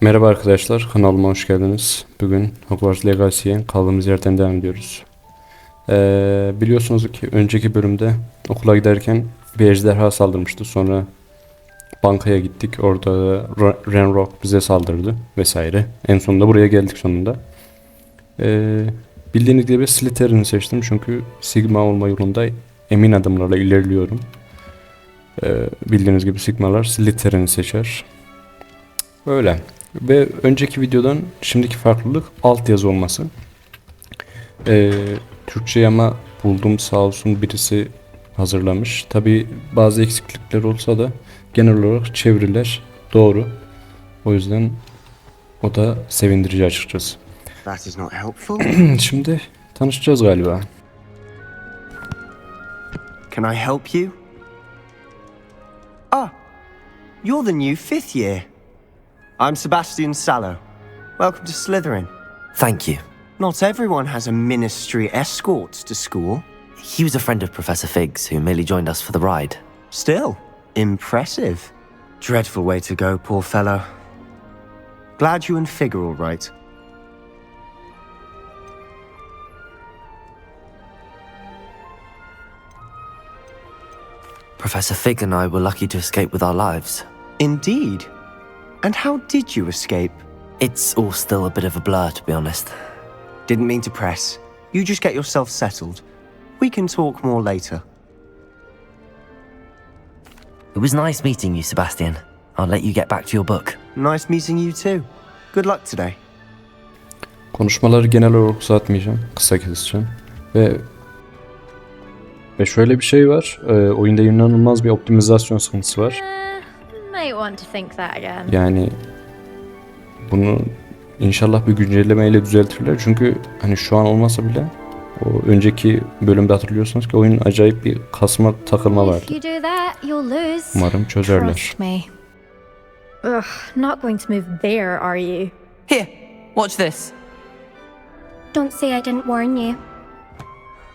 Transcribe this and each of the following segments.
Merhaba arkadaşlar, kanalıma hoş geldiniz. Bugün Hogwarts Legacy'ye kaldığımız yerden devam ediyoruz. Biliyorsunuz ki önceki bölümde okula giderken bir ejderha saldırmıştı. Sonra bankaya gittik. Orada Renrock bize saldırdı vesaire. En sonunda buraya geldik sonunda. Bildiğiniz gibi Slytherin'i seçtim çünkü Sigma olma yolunda emin adımlarla ilerliyorum. Bildiğiniz gibi Sigmalar Slytherin'i seçer. Öyle. Ve önceki videodan şimdiki farklılık altyazı olması. Türkçe ama buldum, sağ olsun birisi hazırlamış. Tabi bazı eksiklikler olsa da genel olarak çeviriler doğru. O yüzden o da sevindirici açıkçası. That is not helpful. Şimdi tanışacağız galiba. Can I help you? Ah, you're the new 5th year. I'm Sebastian Sallow. Welcome to Slytherin. Thank you. Not everyone has a ministry escort to school. He was a friend of Professor Fig's who merely joined us for the ride. Still, impressive. Dreadful way to go, poor fellow. Glad you and Fig are all right. Professor Fig and I were lucky to escape with our lives. Indeed. And how did you escape? It's all still a bit of a blur, to be honest. Didn't mean to press. You just get yourself settled. We can talk more later. It was nice meeting you, Sebastian. I'll let you get back to your book. Nice meeting you too. Good luck today. Konuşmaları genel olarak uzatmayacağım. Kısa keseceğim. Ve şöyle bir şey var. Oyunda inanılmaz bir optimizasyon sıkıntısı var. Might want to think that again. Yani bunu inşallah bir güncellemeyle düzeltirler. Çünkü hani şu an olmasa bile o önceki bölümde hatırlıyorsunuz ki oyunun acayip bir kasma takılma If vardı. you do that, you'll lose. Umarım çözerler. Trust me. Ugh, not going to move there, are you? Here, watch this. Don't say I didn't warn you.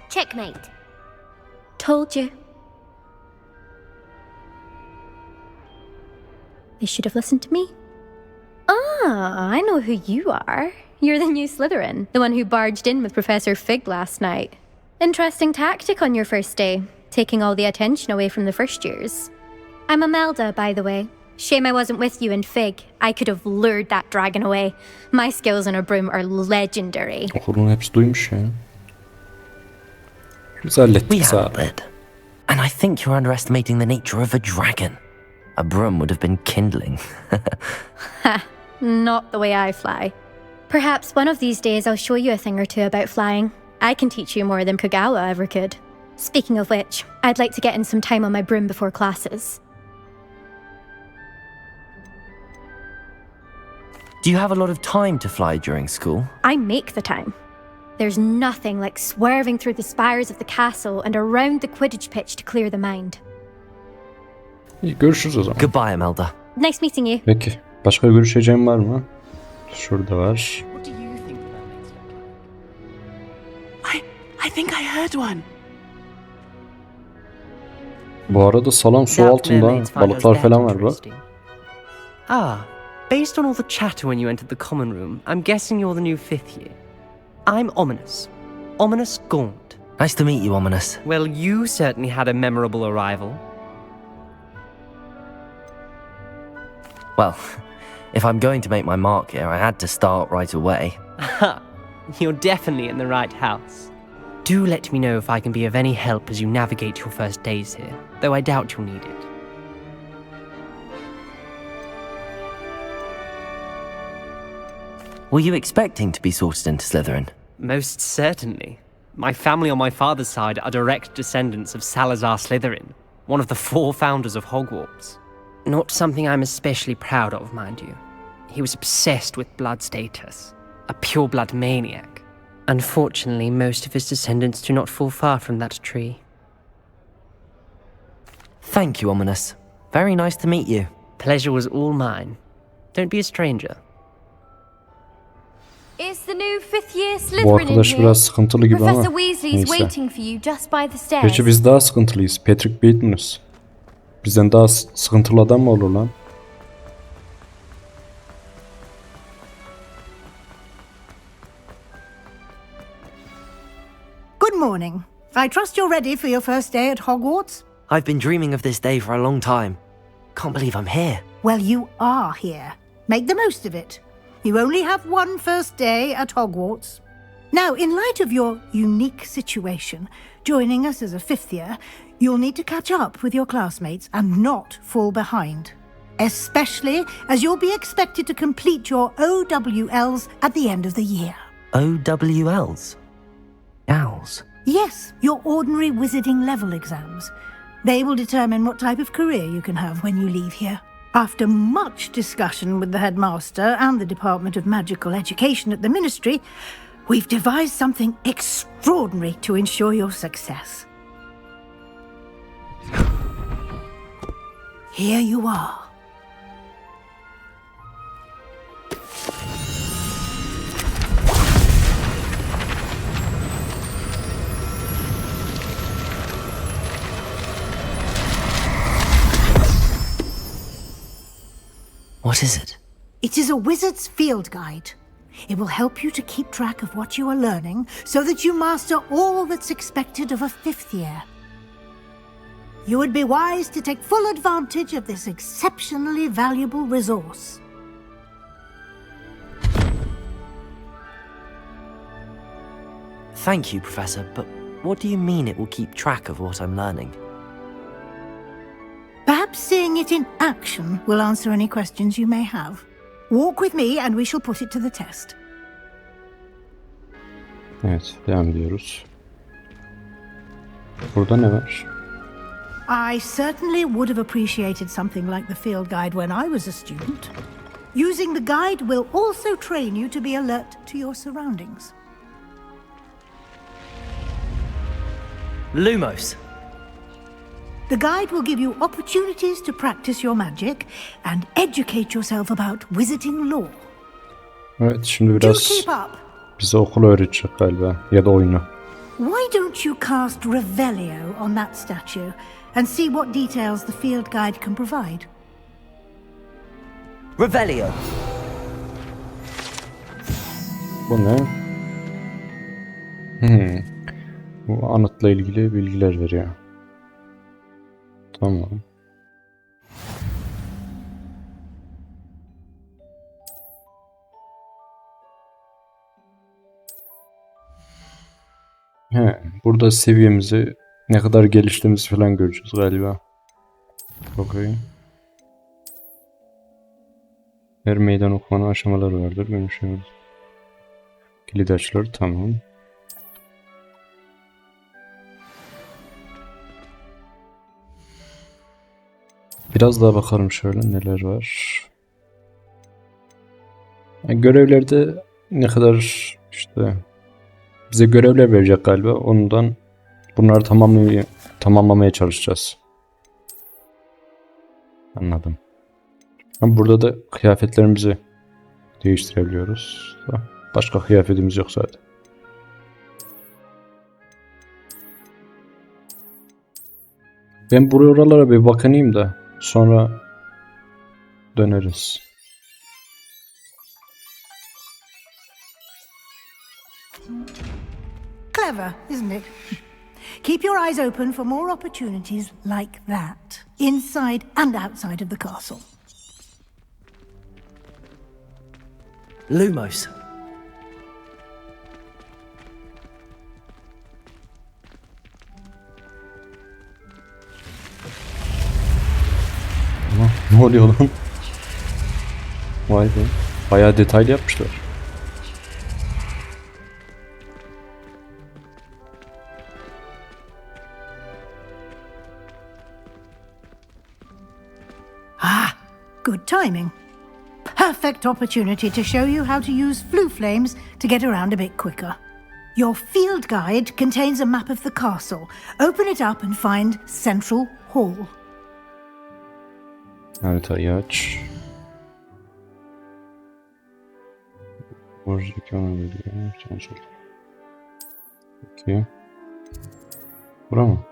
Checkmate. Told you. They should have listened to me. Ah, I know who you are. You're the new Slytherin, the one who barged in with Professor Fig last night. Interesting tactic on your first day, taking all the attention away from the first years. I'm Imelda, by the way. Shame I wasn't with you and Fig. I could have lured that dragon away. My skills on a broom are legendary. Okulun hepsi duymuş ya. Biz hallettik We sağ ol. handled it. And I think you're underestimating the nature of a dragon. A broom would have been kindling. Not the way I fly. Perhaps one of these days I'll show you a thing or two about flying. I can teach you more than Kagawa ever could. Speaking of which, I'd like to get in some time on my broom before classes. Do you have a lot of time to fly during school? I make the time. There's nothing like swerving through the spires of the castle and around the Quidditch pitch to clear the mind. İyi, görüşürüz o zaman. Goodbye, Imelda. Nice meeting you. Peki. Başka görüşeceğim var mı? Şurada var. What do you think the mermaids look like? I think I heard one. Bu arada salam su altında. Balıklar falan var bak. Ah, based on all the chatter when you entered the common room, I'm guessing you're the new 5th year. I'm Ominous. Ominous Gaunt. Nice to meet you, Ominous. Well, you certainly had a memorable arrival. Well, if I'm going to make my mark here, I had to start right away. Ha! You're definitely in the right house. Do let me know if I can be of any help as you navigate your first days here, though I doubt you'll need it. Were you expecting to be sorted into Slytherin? Most certainly. My family on my father's side are direct descendants of Salazar Slytherin, one of the 4 founders of Hogwarts. Not something I'm especially proud of, mind you. He was obsessed with blood status, a pure-blood maniac. Unfortunately, most of his descendants do not fall far from that tree. Thank you, Ominous. Very nice to meet you. Pleasure was all mine. Don't be a stranger. Is the new 5th year Bu Slytherin in arkadaş here? biraz sıkıntılı gibi ama Professor Weasley's neyse. waiting for you just by the stairs. Gerçi biz daha sıkıntılıyız. Patrick Bateman'ız. Bizden daha sıkıntılı adam mı olur lan? morning. I trust you're ready for your first day at Hogwarts? I've been dreaming of this day for a long time. Can't believe I'm here. Well, you are here. Make the most of it. You only have one first day at Hogwarts. Now, in light of your unique situation, joining us as a fifth year, you'll need to catch up with your classmates and not fall behind. Especially as you'll be expected to complete your OWLs at the end of the year. OWLs? Owls? Yes, your ordinary wizarding level exams. They will determine what type of career you can have when you leave here. After much discussion with the headmaster and the Department of Magical Education at the Ministry, we've devised something extraordinary to ensure your success. Here you are. What is it? It is a wizard's field guide. It will help you to keep track of what you are learning so that you master all that's expected of a fifth year. You would be wise to take full advantage of this exceptionally valuable resource. Thank you, Professor, but what do you mean it will keep track of what I'm learning? Perhaps seeing it in action will answer any questions you may have. Walk with me and we shall put it to the test. Evet, devam ediyoruz. Burada ne var? I certainly would have appreciated something like the field guide when I was a student. Using the guide will also train you to be alert to your surroundings. Lumos. The guide will give you opportunities to practice your magic and educate yourself about wizarding lore. Evet, şimdi Do biraz keep up. bize okul öğretecek galiba ya da oyunu. Why don't you cast Revelio on that statue and see what details the field guide can provide? Revelio. Bu ne? Bu anıtla ilgili bilgiler veriyor. Tamam. Burada seviyemizi ne kadar geliştiğimizi falan göreceğiz galiba. Bakayım. Her meydan okumanın aşamaları vardır. Görüşürüz. Kilit açılır. Tamam. Biraz daha bakalım şöyle neler var. Görevlerde ne kadar işte bize görevler verecek galiba. Ondan bunları tamamlamaya çalışacağız. Anladım. Burada da kıyafetlerimizi değiştirebiliyoruz. Başka kıyafetimiz yok zaten. Ben buralara bir bakınayım da sonra döneriz. Clever, isn't it? Keep your eyes open for more opportunities like that, inside and outside of the castle. Lumos. Ne oluyor lan? Vay be. Bayağı detaylı yapmışlar. Ah, good timing. Perfect opportunity to show you how to use flue flames to get around a bit quicker. Your field guide contains a map of the castle. Open it up and find Central Hall. Haritayı aç. Oradaki ona veriyor. Peki. Bura mı?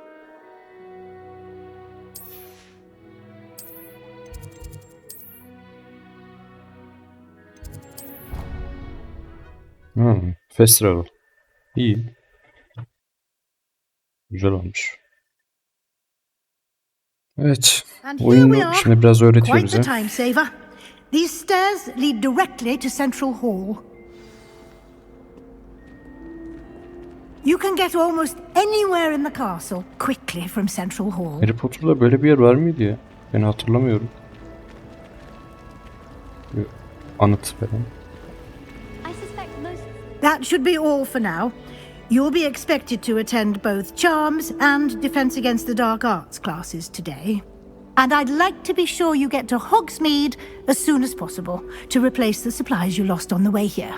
Festival. İyi. Güzel olmuş. Evet. And here we Oyunu are. şimdi biraz öğretiyor Quite the bize. time saver. These stairs lead directly to Central Hall. You can get almost anywhere in the castle quickly from Central Hall. Harry Potter'da böyle bir yer var mıydı ya? Ben hatırlamıyorum. Bir anıt falan. I suspect most. That should be all for now. You'll be expected to attend both Charms and Defense Against the Dark Arts classes today. And I'd like to be sure you get to Hogsmeade as soon as possible to replace the supplies you lost on the way here.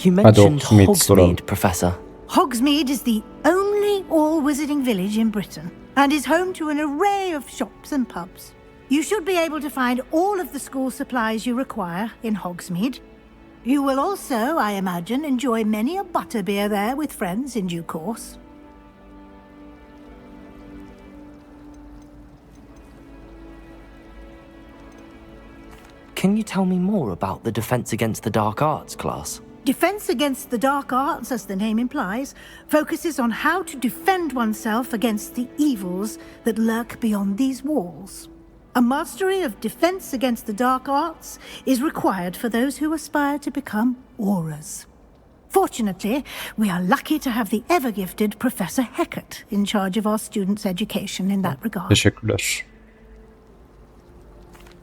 You mentioned Hogsmeade, soralım. Hogsmeade, Professor. Hogsmeade is the only all-wizarding village in Britain and is home to an array of shops and pubs. You should be able to find all of the school supplies you require in Hogsmeade. You will also, I imagine, enjoy many a butterbeer there with friends in due course. Can you tell me more about the Defense Against the Dark Arts class? Defense Against the Dark Arts, as the name implies, focuses on how to defend oneself against the evils that lurk beyond these walls. A mastery of Defense Against the Dark Arts is required for those who aspire to become auras. Fortunately, we are lucky to have the ever-gifted Professor Hecat in charge of our students' education in that regard. Teşekkürler.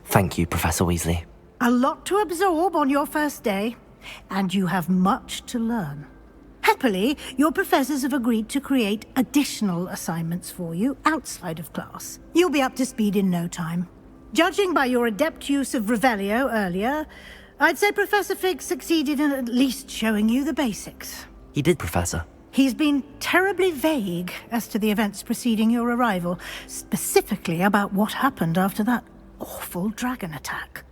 Thank you, Professor Weasley. A lot to absorb on your first day, and you have much to learn. Happily, your professors have agreed to create additional assignments for you outside of class. You'll be up to speed in no time. Judging by your adept use of Revelio earlier, I'd say Professor Fig succeeded in at least showing you the basics. He did, Professor. He's been terribly vague as to the events preceding your arrival, specifically about what happened after that awful dragon attack.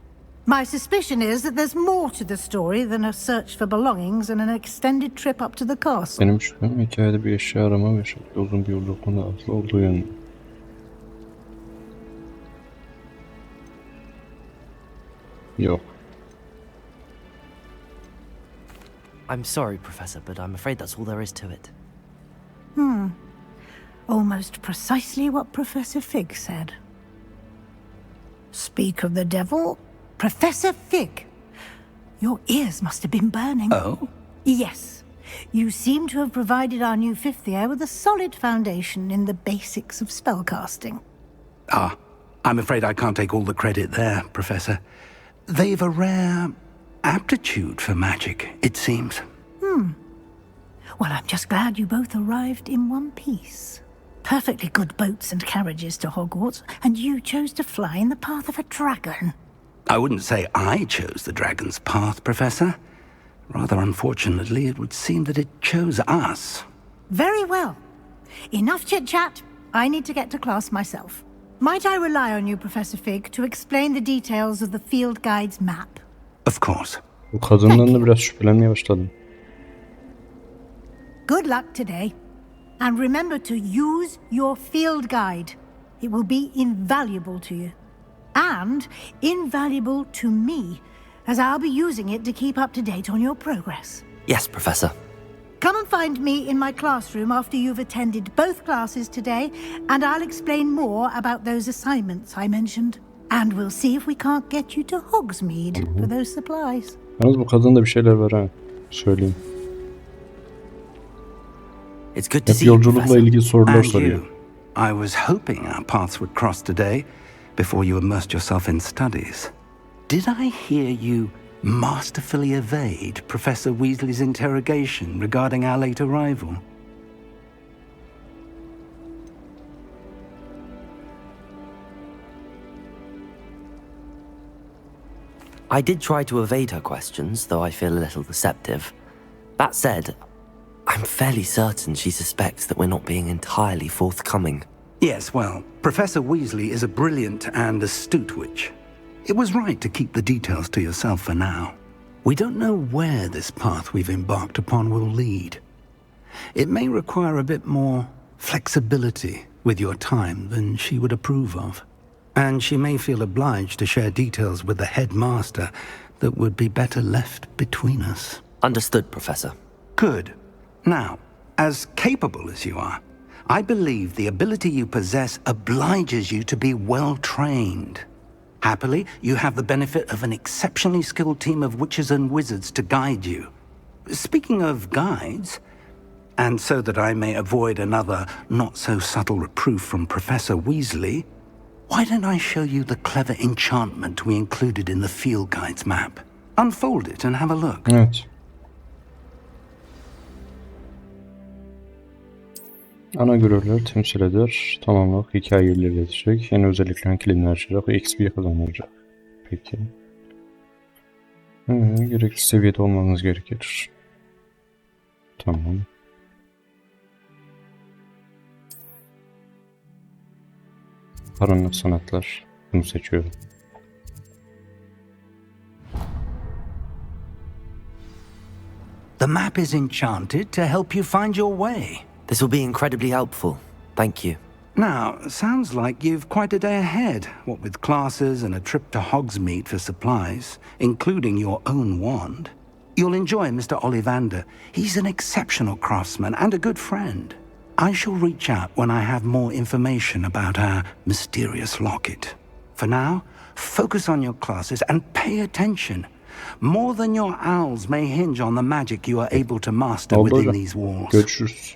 My suspicion is that there's more to the story than a search for belongings and an extended trip up to the castle. Benim şüphem hikayede bir eşya arama ve şekilde uzun bir yolculuktan da aslı olduğu yönde. Yok. I'm sorry, Professor, but I'm afraid that's all there is to it. Almost precisely what Professor Fig said. Speak of the devil, Professor Fig. Your ears must have been burning. Oh? Yes. You seem to have provided our new fifth year with a solid foundation in the basics of spellcasting. Ah, I'm afraid I can't take all the credit there, Professor. They've a rare aptitude for magic, it seems. Well, I'm just glad you both arrived in one piece. Perfectly good boats and carriages to Hogwarts, and you chose to fly in the path of a dragon. I wouldn't say I chose the dragon's path, Professor. Rather unfortunately, it would seem that it chose us. Very well. Enough chit-chat. I need to get to class myself. Might I rely on you, Professor Fig, to explain the details of the field guide's map? Of course. Bu kadından da biraz şüphelenmeye başladım. Good luck today. And remember to use your field guide. It will be invaluable to you. And invaluable to me, as I'll be using it to keep up to date on your progress. Yes, Professor. Come and find me in my classroom after you've attended both classes today, and I'll explain more about those assignments I mentioned. And we'll see if we can't get you to Hogsmeade for those supplies. Yalnız bu kadında bir şeyler var ha. Söyleyeyim. It's good to Hep see you, yolculukla Professor. ilgili sorular And soruyor. you. I was hoping our paths would cross today before you immersed yourself in studies. Did I hear you masterfully evade Professor Weasley's interrogation regarding our late arrival? I did try to evade her questions, though I feel a little deceptive. That said, I'm fairly certain she suspects that we're not being entirely forthcoming. Yes, well, Professor Weasley is a brilliant and astute witch. It was right to keep the details to yourself for now. We don't know where this path we've embarked upon will lead. It may require a bit more flexibility with your time than she would approve of. And she may feel obliged to share details with the headmaster that would be better left between us. Understood, Professor. Good. Now, as capable as you are, I believe the ability you possess obliges you to be well trained. Happily, you have the benefit of an exceptionally skilled team of witches and wizards to guide you. Speaking of guides, and so that I may avoid another not-so-subtle reproof from Professor Weasley, why don't I show you the clever enchantment we included in the field guide's map? Unfold it and have a look. Evet. Ana görevleri temsil eder. Tamamlamak hikayeyi ilerletecek. Yeni özelliklerin kilidini açacak ve XP kazanacak. Peki. Gerekli seviyede olmanız gerekir. Tamam. Karanlık sanatlar. Bunu seçiyorum. The map is enchanted to help you find your way. This will be incredibly helpful. Thank you. Now, sounds like you've quite a day ahead, what with classes and a trip to Hogsmeade for supplies, including your own wand. You'll enjoy Mr. Ollivander. He's an exceptional craftsman and a good friend. I shall reach out when I have more information about our mysterious locket. For now, focus on your classes and pay attention. More than your owls may hinge on the magic you are able to master Oldu within hocam. these walls. Görüşürüz.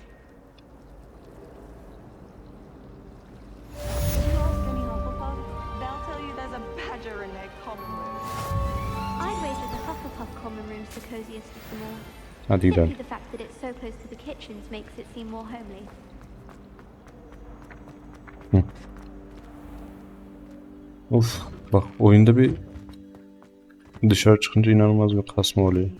They'll tell you there's a badger in their common room. I'd wager the Hufflepuff common room's the coziest of them all. Hadi gidelim. Simply the fact that it's so close to the kitchens makes it seem more homely. Of, bak oyunda bir dışarı çıkınca inanılmaz bir kasma oluyor.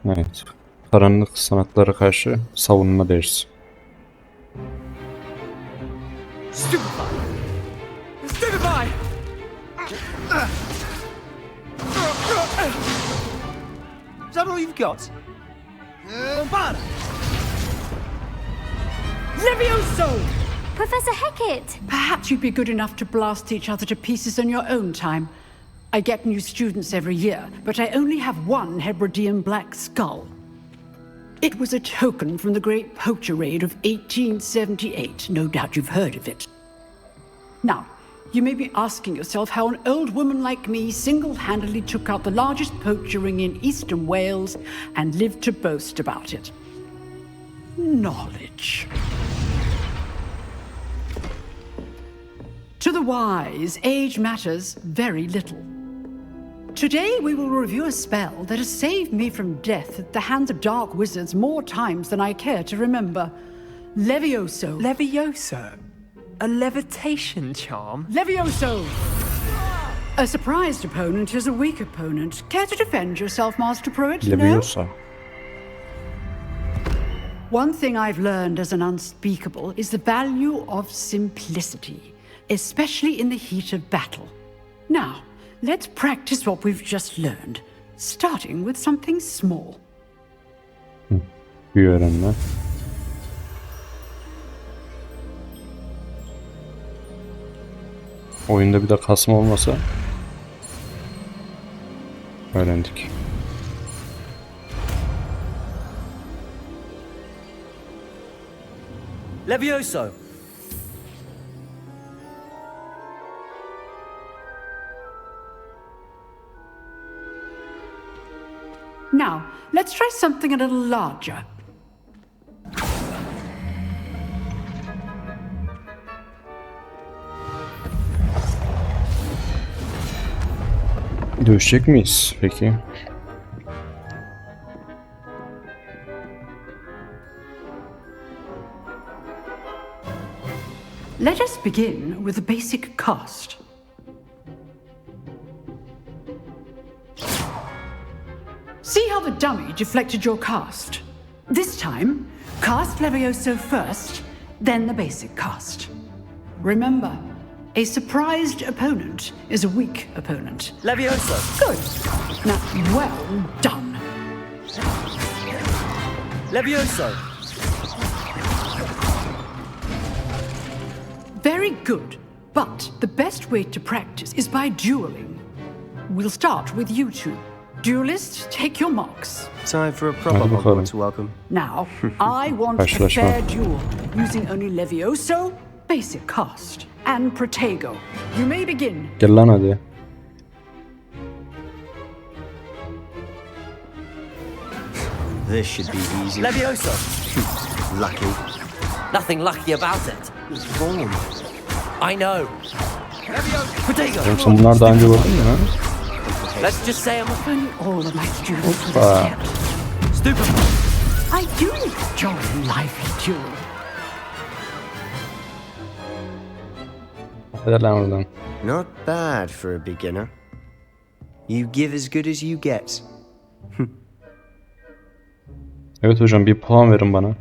Evet. Karanlık sanatlara karşı savunma dersi. Stupefy! Stupefy! Is that all you've got? Bana! Levioso! Professor Hecat! Perhaps you'd be good enough to blast each other to pieces in your own time. I get new students every year, but I only have one Hebridean black skull. It was a token from the Great Poacher Raid of 1878. No doubt you've heard of it. Now, you may be asking yourself how an old woman like me single-handedly took out the largest poacher ring in eastern Wales and lived to boast about it. Knowledge. To the wise, age matters very little. Today we will review a spell that has saved me from death at the hands of dark wizards more times than I care to remember. Levioso. Levioso? A levitation charm? Levioso! A surprised opponent is a weak opponent. Care to defend yourself, Master Pruitt? Leviosa. No? One thing I've learned as an unspeakable is the value of simplicity, especially in the heat of battle. Now, let's practice what we've just learned, starting with something small. Bir öğrenme. Oyunda bir de kasma olmasa öğrendik. Levioso! Now, let's try something a little larger. Dövüşecek miyiz peki? Let us begin with the basic cast. See how the dummy deflected your cast? This time, cast Levioso first, then the basic cast. Remember, a surprised opponent is a weak opponent. Levioso! Good. Now, well done. Levioso! Very good. But the best way to practice is by dueling. We'll start with you two. Duelists, take your marks. Time for a proper Hadi bakalım. Hogwarts welcome. Now, I want a Karşılaşma. fair duel, using only Levioso, basic cast, and Protego. You may begin. Gel lan hadi. This should be easy. Levioso! Lucky. Nothing lucky about it. It's wrong. I know. Protego! Yoksa bunlar daha önce gördün mü ha? Let's just say I'm If only all of my students would Hoppa. accept. stupid. I do enjoy a lively duel. Hadi lan oradan. Not bad for a beginner. You give as good as you get. Evet hocam, bir puan verin bana.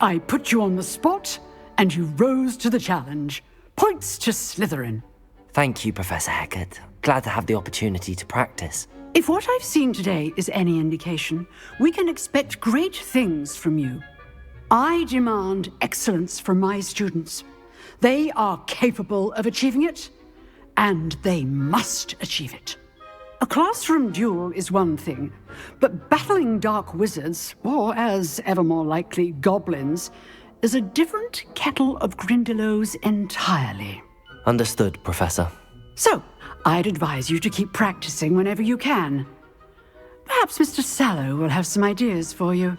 I put you on the spot, and you rose to the challenge. Points to Slytherin. Thank you, Professor Hecat. Glad to have the opportunity to practice. If what I've seen today is any indication, we can expect great things from you. I demand excellence from my students. They are capable of achieving it, and they must achieve it. A classroom duel is one thing, but battling dark wizards, or as ever more likely, goblins, is a different kettle of Grindylows entirely. Understood, Professor. So, I'd advise you to keep practicing whenever you can. Perhaps Mr. Sallow will have some ideas for you.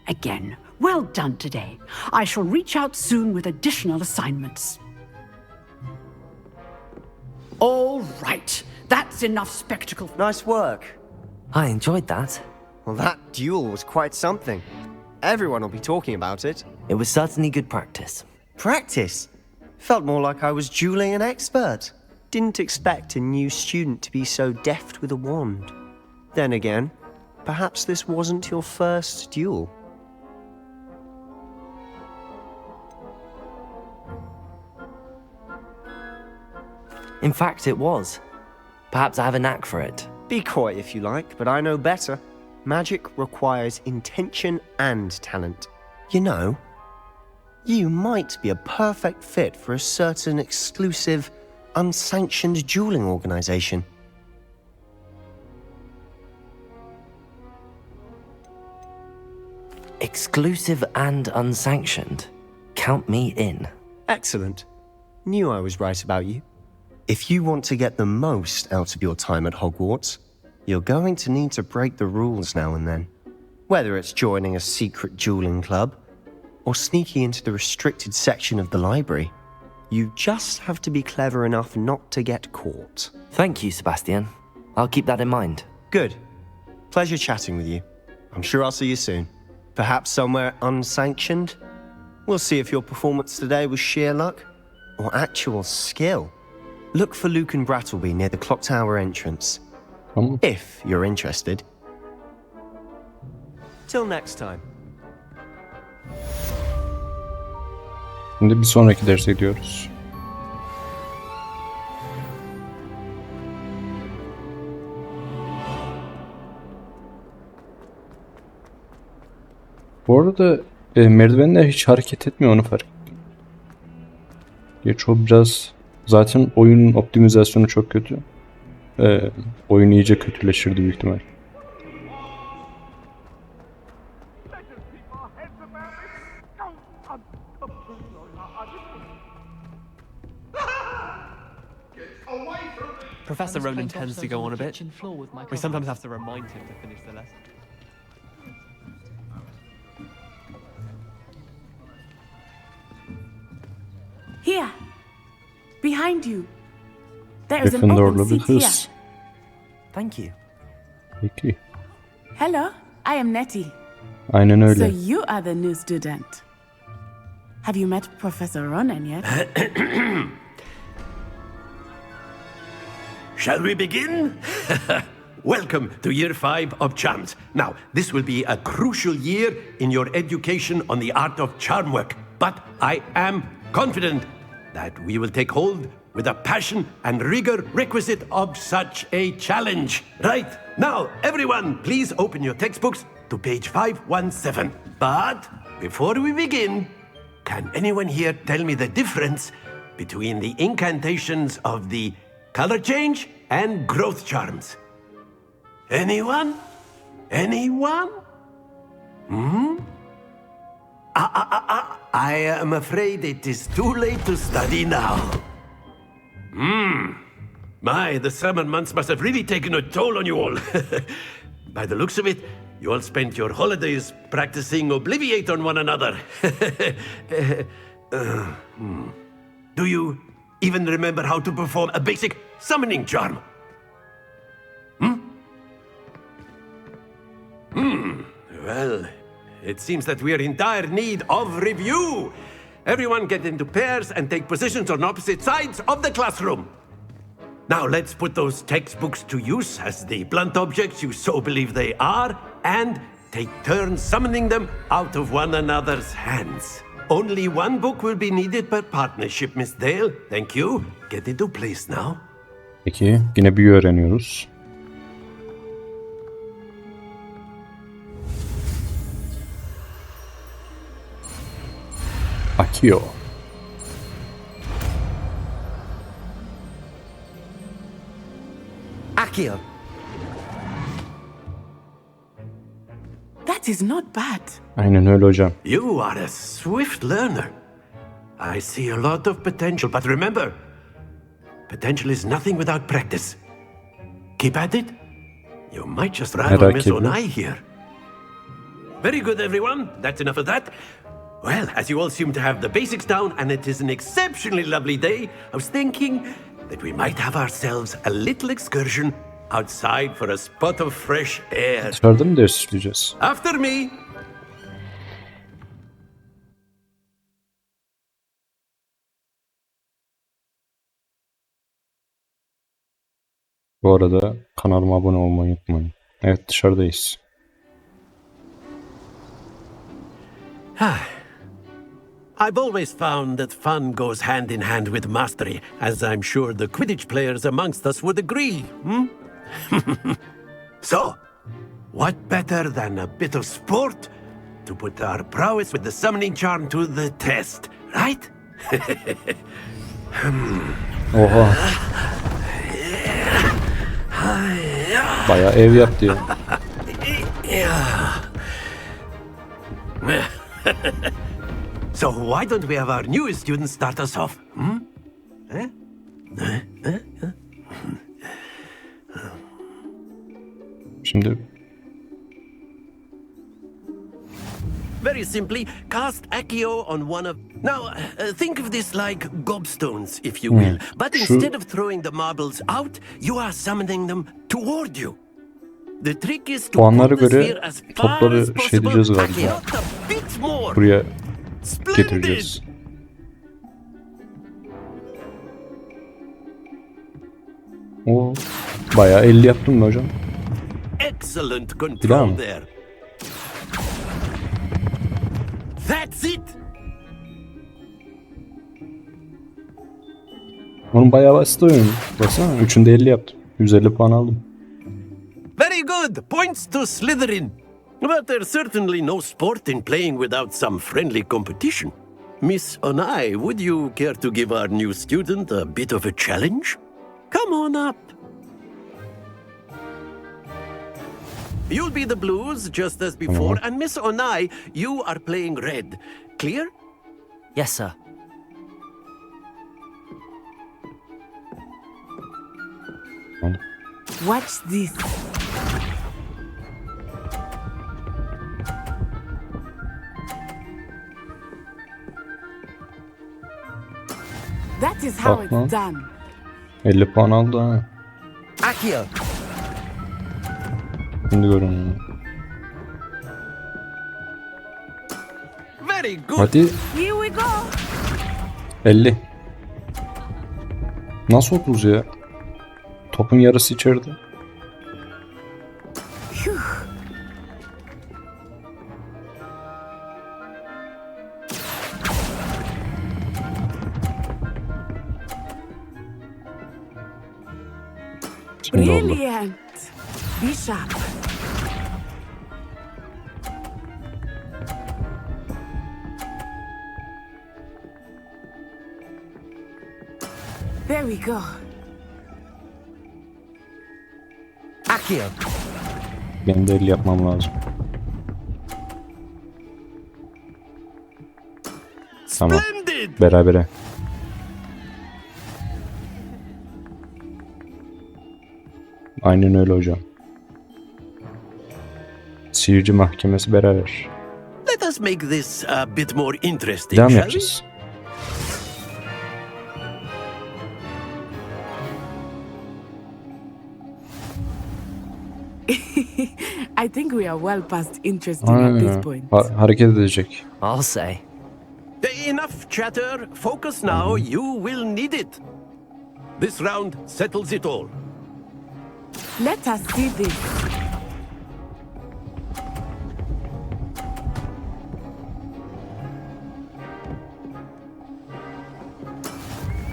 Again, well done today. I shall reach out soon with additional assignments. All right, that's enough spectacle. Nice work. I enjoyed that. Well, that duel was quite something. Everyone will be talking about it. It was certainly good practice. Practice? Felt more like I was dueling an expert. Didn't expect a new student to be so deft with a wand. Then again, perhaps this wasn't your first duel. In fact, it was. Perhaps I have a knack for it. Be coy if you like, but I know better. Magic requires intention and talent. You know, you might be a perfect fit for a certain exclusive, unsanctioned dueling organization. Exclusive and unsanctioned. Count me in. Excellent. Knew I was right about you. If you want to get the most out of your time at Hogwarts, you're going to need to break the rules now and then. Whether it's joining a secret dueling club, or sneaking into the restricted section of the library, you just have to be clever enough not to get caught. Thank you, Sebastian. I'll keep that in mind. Good. Pleasure chatting with you. I'm sure I'll see you soon. Perhaps somewhere unsanctioned? We'll see if your performance today was sheer luck or actual skill. Look for Luke and Brattleby near the clock tower entrance. If you're interested. Till next time. Şimdi bir sonraki derse gidiyoruz. Bu arada merdivenler hiç hareket etmiyor, onu fark ettim. Geç o biraz, zaten oyunun optimizasyonu çok kötü. Oyun iyice kötüleşirdi büyük ihtimal. Professor Roland tends to go on a bit. We sometimes have to remind him to finish the lesson. Here, behind you. There is an Gryffindorlu open bir seat here. kız. Thank you. Peki. Hello, I am Nettie. Aynen So öyle. you are the new student. Have you met Professor Ronan yet? Shall we begin? Welcome to year 5 of charms. Now, this will be a crucial year in your education on the art of charm work, but I am confident that we will take hold with the passion and rigor requisite of such a challenge. Right, now, everyone, please open your textbooks to page 517. But before we begin, can anyone here tell me the difference between the incantations of the color change and growth charms? Anyone? Anyone? I am afraid it is too late to study now. My, the summer months must have really taken a toll on you all. By the looks of it, you all spent your holidays practicing Obliviate on one another. Do you even remember how to perform a basic summoning charm? Well, it seems that we are in dire need of review. Everyone get into pairs and take positions on opposite sides of the classroom. Now let's put those textbooks to use as the blunt objects you so believe they are, and take turns summoning them out of one another's hands. Only one book will be needed per partnership, Miss Dale. Thank you. Get into place now. Peki, yine büyü öğreniyoruz. Akıyor. Accio. That is not bad. Aynen öyle hocam. You are a swift learner. I see a lot of potential, but remember, potential is nothing without practice. Keep at it. You might just rival Miss Onai here. Very good, everyone. That's enough of that. Well, as you all seem to have the basics down, and it is an exceptionally lovely day, I was thinking that we might have ourselves a little excursion outside for a spot of fresh air. Dışarıda mı ders işleyeceğiz? After me. Bu arada kanalıma abone olmayı unutmayın. Evet, dışarıdayız. I've always found that fun goes hand in hand with mastery, as I'm sure the Quidditch players amongst us would agree. So, what better than a bit of sport to put our prowess with the summoning charm to the test, right? Oha. Bayağı ev yaptı ya. So why don't we have our newest student start us off? Şimdi Very simply, cast Accio on one of... Now, think of this like gobstones, if you will. But instead of throwing the marbles out, you are summoning them toward you. The trick is to puanlara put the göre sphere as far topları as şey possible, edeceğiz galiba. Accio, a bit more. Buraya Splendid. getireceğiz. O bayağı 50 yaptım mı hocam? Excellent Devam. control there. That's it. Onun bayağı basit oyun. Baksana 3'ünde 50 yaptım. 150 puan aldım. Very good. Points to Slytherin. But there's certainly no sport in playing without some friendly competition. Miss Onai, would you care to give our new student a bit of a challenge? Come on up. You'll be the blues just as before, and Miss Onai, you are playing red. Clear? Yes, sir. Watch this. That is how Bak lan. it's done. 50 puan aldı ha. Accio. Very Şimdi görün. good. Hadi. Here we go. 50. Nasıl 30 ya? Topun yarısı içeride. Şimdi oldu. Brilliant. Be sharp. There we go. Accio. Benim de el yapmam lazım. Tamam. Berabere. Aynen öyle hocam. Seyirci mahkemesi beraber. Let us make this a bit more interesting, Devam shall we? yapacağız. I think we are well past interesting at this point. Hareket edecek. I'll say. Enough chatter. Focus now. You will need it. This round settles it all. Let us see this.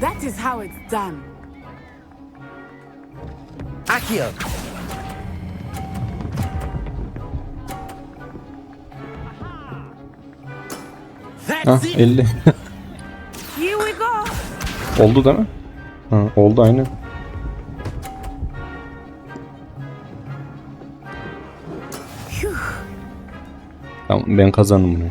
That is how it's done. Accio. Ah 50. Here we go. Oldu değil mi? Ha, oldu aynen. Tamam ben kazandım bunu.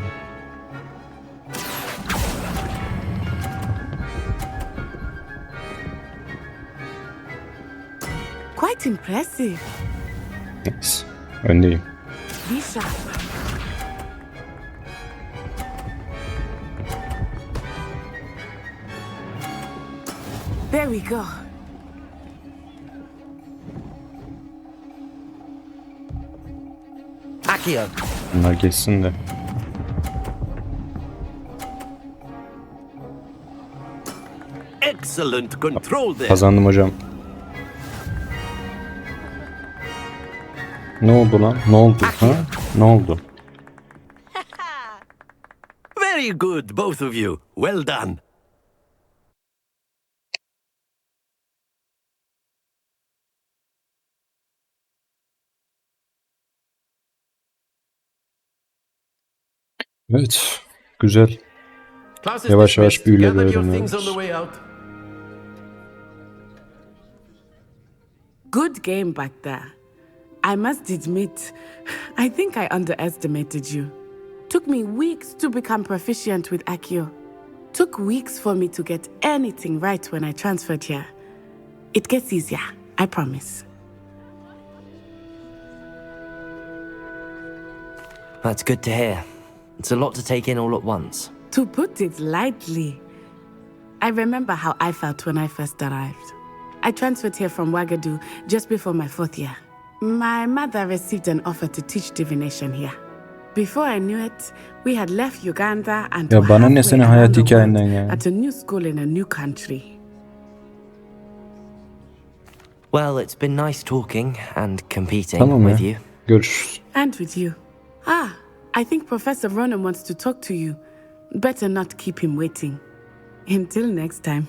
Quite impressive. Neyse. Öndeyim. Be sharp. There we go. Accio. Bunlar geçsin de. Excellent control there. Kazandım hocam. Ne oldu lan? Ne oldu? Ha? Ne oldu? Very good, both of you. Well done. Evet. Güzel. Class is Yavaş yavaş dismissed. büyüleri Gather your things on öğreniyoruz. the way out. Good game back there. I must admit, I think I underestimated you. Took me weeks to become proficient with Accio. Took weeks for me to get anything right when I transferred here. It gets easier, I promise. That's good to hear. It's a lot to take in all at once. To put it lightly, I remember how I felt when I first arrived. I transferred here from Wagadu just before my 4th year. My mother received an offer to teach divination here. Before I knew it, we had left Uganda and Ya were bana ne halfway senin around hayat the world hikayenden ya? at a new school in a new country. Well, it's been nice talking and competing Tamam with ya. you. Görüşürüz. And with you. I think Professor Ronan wants to talk to you. Better not keep him waiting. Until next time.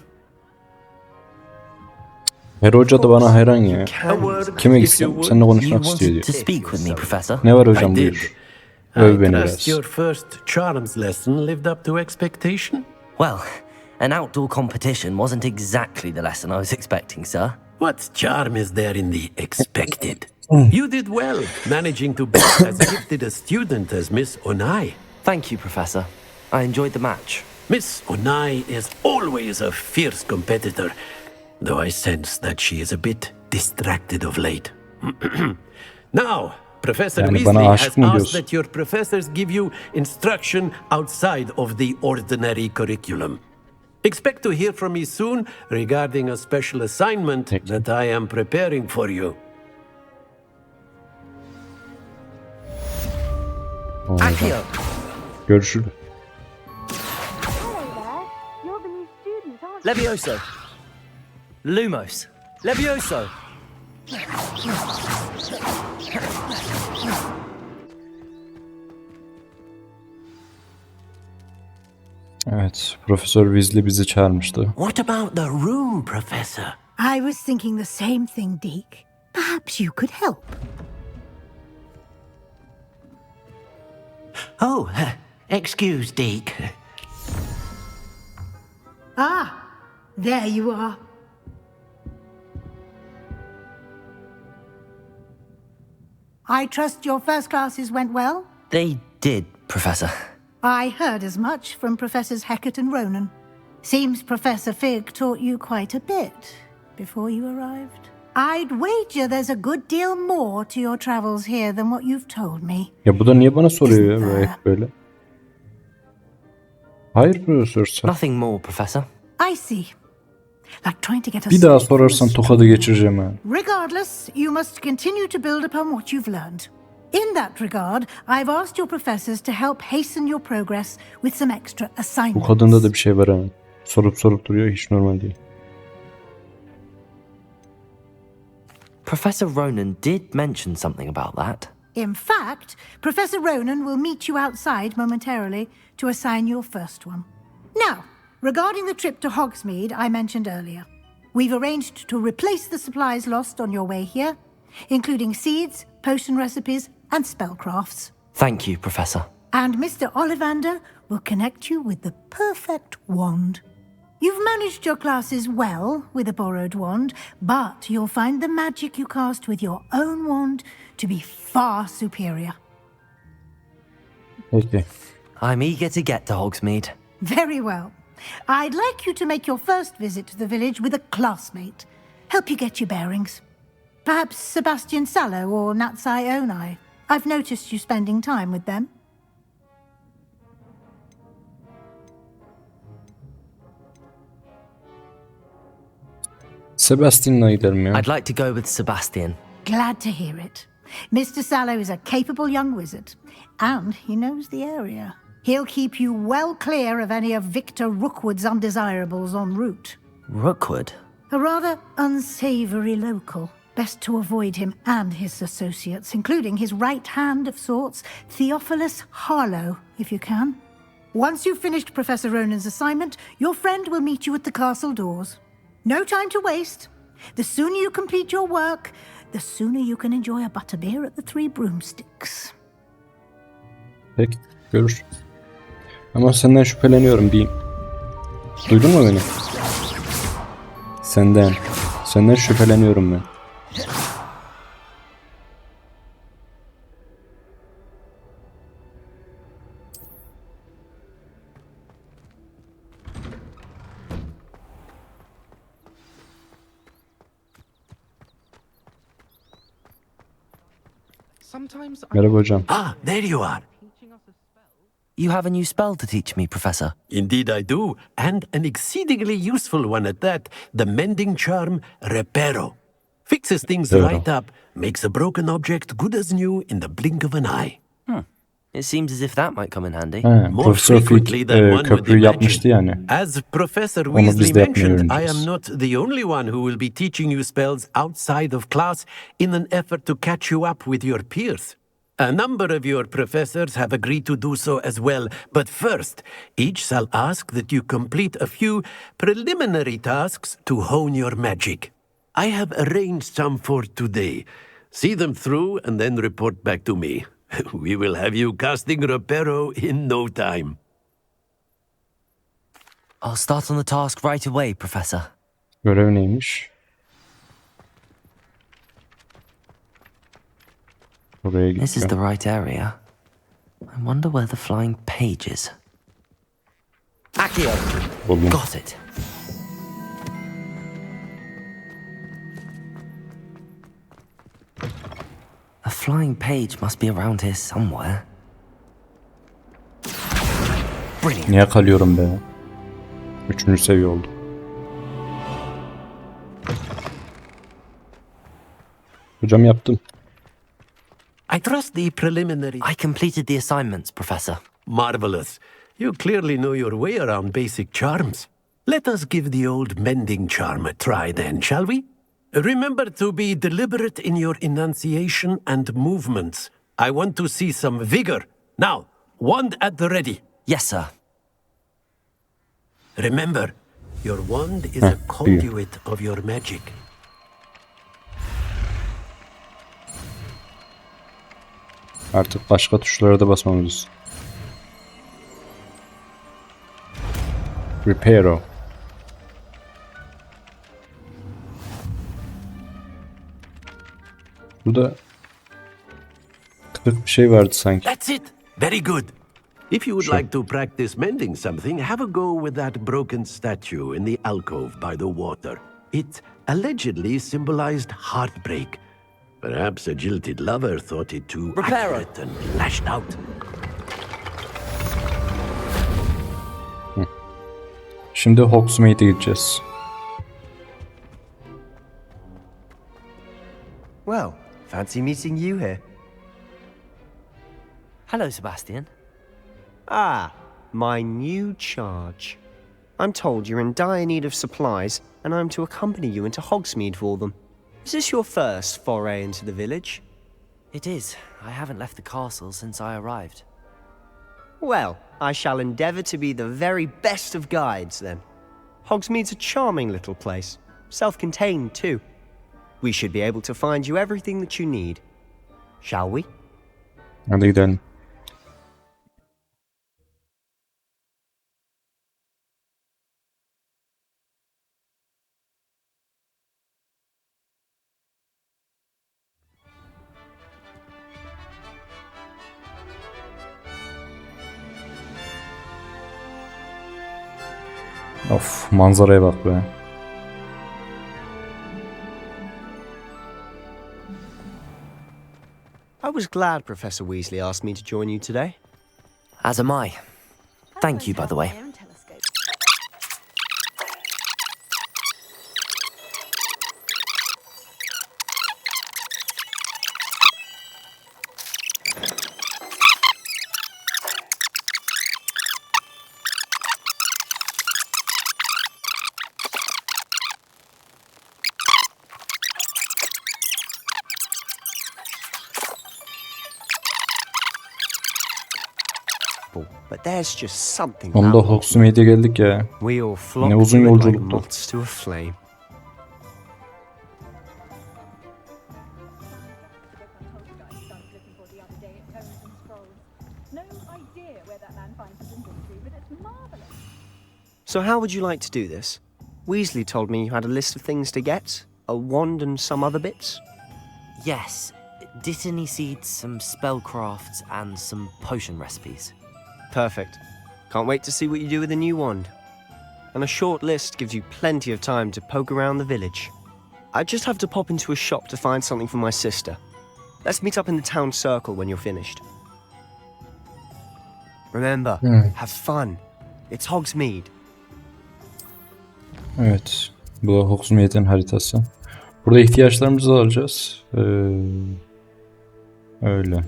Her hoca da bana hayran ya. A word, Kime if gitsem you seninle would. You konuşmak istiyor wanted to diyor. speak with me, Professor? Ne var I hocam did. buyur. Öv I beni trust biraz. your first charms lesson lived up to expectation. Well, an outdoor competition wasn't exactly the lesson I was expecting, sir. What charm is there in the expected? You did well, managing to be as gifted a student as Miss Onai. Thank you, Professor. I enjoyed the match. Miss Onai is always a fierce competitor, though I sense that she is a bit distracted of late. Now, Professor Yani bana Weasley aşık has mı asked diyorsun? that your professors give you instruction outside of the ordinary curriculum. Expect to hear from me soon regarding a special assignment that I am preparing for you. Accio. Görüşürüz. Hello there. You're the new student, aren't you? Levioso. Lumos. Levioso. Evet. Profesör Weasley bizi çağırmıştı. What about the room, Professor? I was thinking the same thing, Deke. Perhaps you could help. Oh, excuse, Deke. There you are. I trust your first classes went well? They did, Professor. I heard as much from Professors Hecat and Ronan. Seems Professor Fig taught you quite a bit before you arrived. I'd wager there's a good deal more to your travels here than what you've told me. Ya bu da niye bana soruyor ya böyle? Hayır Profesör sen. Nothing more, Professor. I see. Like trying to get a Bir daha sorarsan tokadı geçireceğim ha. Regardless, you must continue to build upon what you've learned. In that regard, I've asked your professors to help hasten your progress with some extra Bu assignments. kadında da bir şey var ha. Sorup duruyor, hiç normal değil. Professor Ronan did mention something about that. In fact, Professor Ronan will meet you outside momentarily to assign your first one. Now, regarding the trip to Hogsmeade I mentioned earlier, we've arranged to replace the supplies lost on your way here, including seeds, potion recipes, and spellcrafts. Thank you, Professor. And Mr. Ollivander will connect you with the perfect wand. You've managed your classes well with a borrowed wand, but you'll find the magic you cast with your own wand to be far superior. Peki. I'm eager to get to Hogsmeade. Very well. I'd like you to make your first visit to the village with a classmate. Help you get your bearings. Perhaps Sebastian Sallow or Natsai Onai. I've noticed you spending time with them. Sebastian'la gidelim ya. I'd like to go with Sebastian. Glad to hear it. Mr. Sallow is a capable young wizard, and he knows the area. He'll keep you well clear of any of Victor Rookwood's undesirables en route. Rookwood? A rather unsavory local. Best to avoid him and his associates, including his right hand of sorts, Theophilus Harlow, if you can. Once you've finished Professor Ronan's assignment, your friend will meet you at the castle doors. No time to waste. The sooner you complete your work, the sooner you can enjoy a butterbeer at the Three Broomsticks. Peki, görüşürüz. Ama senden şüpheleniyorum diyeyim. Duydun mu beni? Senden şüpheleniyorum ben. Merhaba hocam. Ah, there you are. You have a new spell to teach me, Professor. Indeed I do, and an exceedingly useful one at that, the mending charm Reparo. Fixes things right up, makes a broken object good as new in the blink of an eye. It seems as if that might come in handy. More Profesör Fig frequently than one would köprüyü yapmıştı imagine. yani. As Professor Onu biz Weasley de yapmayı mentioned, I öğreneceğiz. am not the only one who will be teaching you spells outside of class in an effort to catch you up with your peers. A number of your professors have agreed to do so as well, but first, each shall ask that you complete a few preliminary tasks to hone your magic. I have arranged some for today. See them through and then report back to me. We will have you casting Reparo in no time. I'll start on the task right away, Professor. Görev neymiş? Oraya This is the gideceğim. right area. I wonder where the flying page is. Accio! Buldum. Got it. A flying page must be around here somewhere. Brilliant. Niye kalıyorum be? 3. seviye oldu. Hocam yaptım. I trust the preliminary... I completed the assignments, Professor. Marvelous. You clearly know your way around basic charms. Let us give the old mending charm a try then, shall we? Remember to be deliberate in your enunciation and movements. I want to see some vigor. Now, wand at the ready. Yes, sir. Remember, your wand is a conduit of your magic. Artık başka tuşlara da basmamız. Reparo. Burada bir şey vardı sanki. That's it. Very good. If you would like to practice mending something, have a go with that broken statue in the alcove by the water. It allegedly symbolized heartbreak. Perhaps a jilted lover thought it too accurate and lashed out. Şimdi Hogsmeade'e gideceğiz. Well, fancy meeting you here. Hello, Sebastian. Ah, my new charge. I'm told you're in dire need of supplies, and I'm to accompany you into Hogsmeade for them. Is this your first foray into the village? It is. I haven't left the castle since I arrived. Well, I shall endeavour to be the very best of guides, then. Hogsmeade's a charming little place, self-contained too. We should be able to find you everything that you need. Shall we? Hadi gidelim. Of, manzaraya bak be. I was glad Professor Weasley asked me to join you today. As am I. Thank you, by the way. But there's just something Onda about Hogsmeade'e geldik ya. we all Ne flock uzun to it like yolculuktu. moths to a flame. So how would you like to do this? Weasley told me you had a list of things to get, a wand and some other bits. Yes, Dittany seeds, some spellcrafts, and some potion recipes. Perfect. Can't wait to see what you do with the new wand. And a short list gives you plenty of time to poke around the village. I just have to pop into a shop to find something for my sister. Let's meet up in the town circle when you're finished. Remember, have fun. It's Hogsmeade. Evet. Bu da Hogsmeade'in haritası. Burada ihtiyaçlarımızı alacağız. Öyle.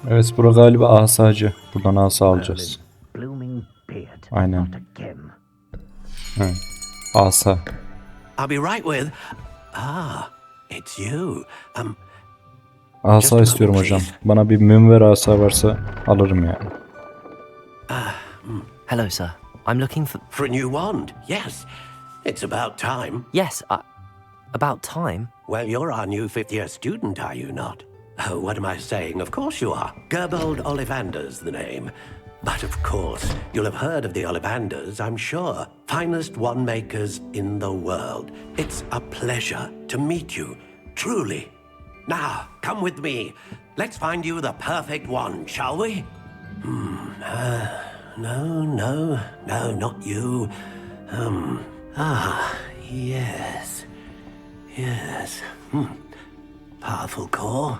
Evet, bura galiba asacı. Buradan asa alacağız. Aynen. Evet. Asa. I'll be right with. It's you. Asa istiyorum hocam. Bana bir münver asa varsa alırım yani. Hello, sir. I'm looking For a new wand, yes. It's about time. Yes, about time. Well, you're our new fifth-year student, are you not? Oh, what am I saying? Of course you are. Gerbold Ollivander's the name. But of course, you'll have heard of the Ollivanders, I'm sure. Finest wand makers in the world. It's a pleasure to meet you, truly. Now, come with me. Let's find you the perfect wand, shall we? No, not you. Yes. Powerful core.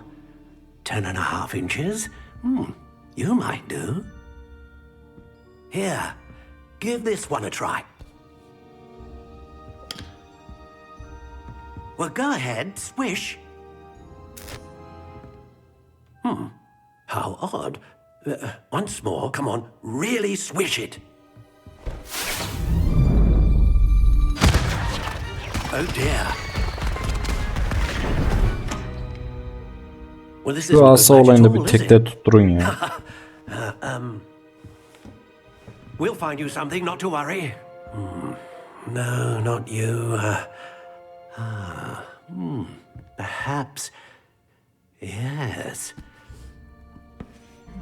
10.5 inches. You might do. Here, give this one a try. Well, go ahead, swish. How odd. Once more, come on, really swish it. Oh dear. Well, this Şu isn't asa good olayında at bir all, is it? tekte tutturun ya. We'll find you something, not to worry. No, not you. Perhaps. Yes.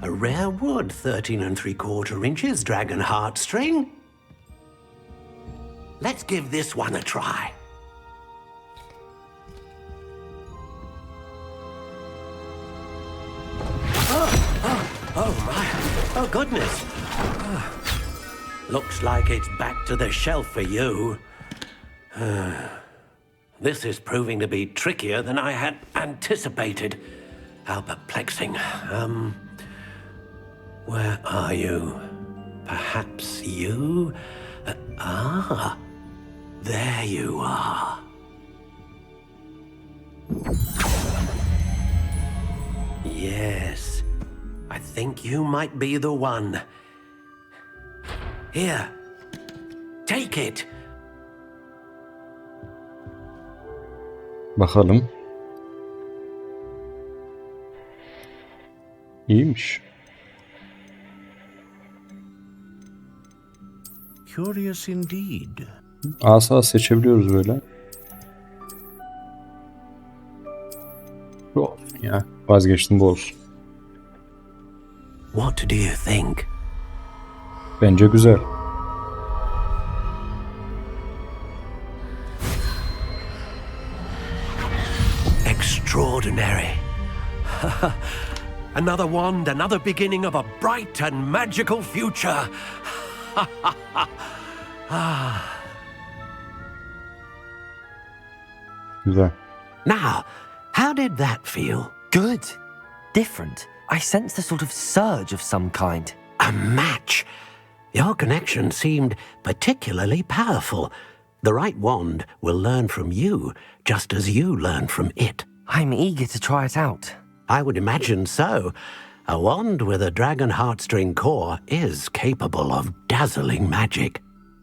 A rare wood, 13 3/4 inches, dragon heartstring. Let's give this one a try. Oh my, oh goodness. Looks like it's back to the shelf for you. This is proving to be trickier than I had anticipated. How perplexing. Where are you? Perhaps you? There you are. Yes, I think you might be the one. Here, take it. Bakalım. İyiymiş. Curious indeed. Asa seçebiliyoruz böyle. Oh, ya vazgeçtim, bu olsun. What do you think? Bence güzel. Extraordinary. Another wand, another beginning of a bright and magical future. Güzel. Now, how did that feel? Good. Different. I sensed a sort of surge of some kind. A match. Your connection seemed particularly powerful. The right wand will learn from you, just as you learn from it. I'm eager to try it out. I would imagine so. A wand with a dragon heartstring core is capable of dazzling magic.